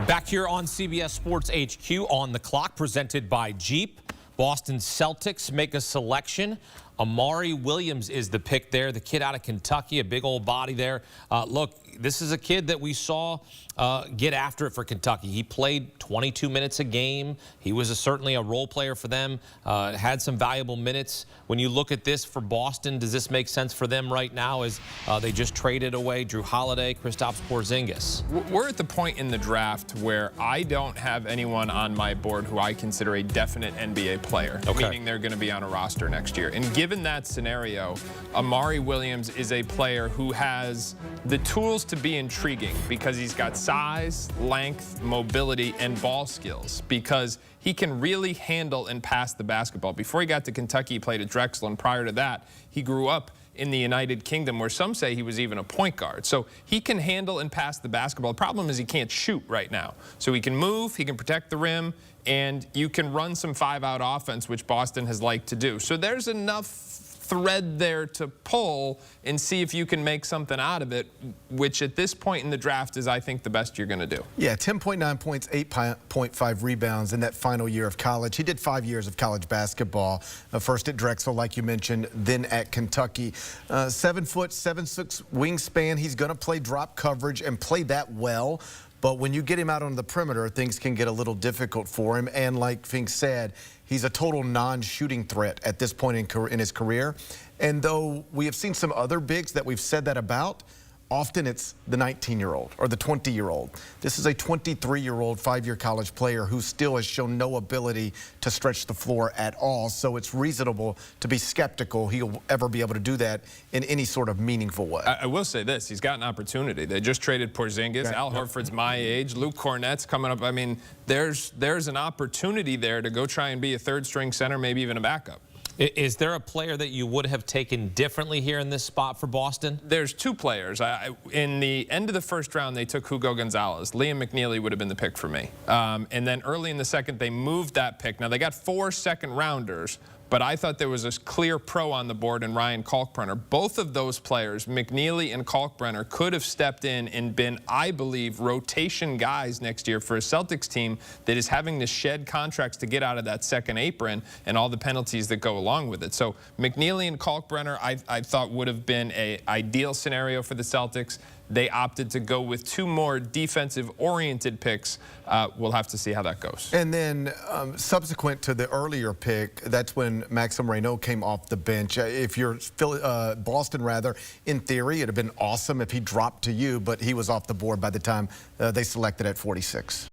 Back here on CBS Sports HQ, On the Clock, presented by Jeep. Boston Celtics make a selection. Amari Williams is the pick there, the kid out of Kentucky, a big old body there. Look, this is a kid that we saw get after it for Kentucky. He played 22 minutes a game. He was certainly a role player for them, had some valuable minutes. When you look at this for Boston, does this make sense for them right now as they just traded away Drew Holiday, Kristaps Porzingis? We're at the point in the draft where I don't have anyone on my board who I consider a definite NBA player, meaning they're going to be on a roster next year. And given that scenario, Amari Williams is a player who has the tools to be intriguing because he's got size, length, mobility, and ball skills, because he can really handle and pass the basketball. Before he got to Kentucky, he played at Drexel, and prior to that, he grew up in the United Kingdom, where some say he was even a point guard. So he can handle and pass the basketball. The problem is he can't shoot right now. So he can move, he can protect the rim, and you can run some five-out offense, which Boston has liked to do. So there's enough thread there to pull and see if you can make something out of it, which at this point in the draft is, I think, the best you're going to do. Yeah, 10.9 points, 8.5 rebounds in that final year of college. He did 5 years of college basketball, first at Drexel, like you mentioned, then at Kentucky. 7 foot, 7'6" wingspan. He's going to play drop coverage and play that well. But when you get him out on the perimeter, things can get a little difficult for him. And like Fink said, he's a total non-shooting threat at this point in his career. And though we have seen some other bigs that we've said that about, often it's the 19-year-old or the 20-year-old. This is a 23-year-old, 5-year college player who still has shown no ability to stretch the floor at all. So it's reasonable to be skeptical he'll ever be able to do that in any sort of meaningful way. I will say this. He's got an opportunity. They just traded Porzingis. Al Horford's my age. Luke Cornett's coming up. I mean, there's an opportunity there to go try and be a third-string center, maybe even a backup. Is there a player that you would have taken differently here in this spot for Boston? There's two players. In the end of the first round, they took Hugo Gonzalez. Liam McNeely would have been the pick for me. And then early in the second, they moved that pick. Now, they got 4 second-rounders, but I thought there was a clear pro on the board in Ryan Kalkbrenner. Both of those players, McNeely and Kalkbrenner, could have stepped in and been, I believe, rotation guys next year for a Celtics team that is having to shed contracts to get out of that second apron and all the penalties that go along with it. So McNeely and Kalkbrenner, I thought, would have been an ideal scenario for the Celtics. They opted to go with 2 more defensive-oriented picks. We'll have to see how that goes. And then subsequent to the earlier pick, that's when Maxime Reynaud came off the bench. If you're Boston, rather, in theory, it'd have been awesome if he dropped to you, but he was off the board by the time they selected at 46.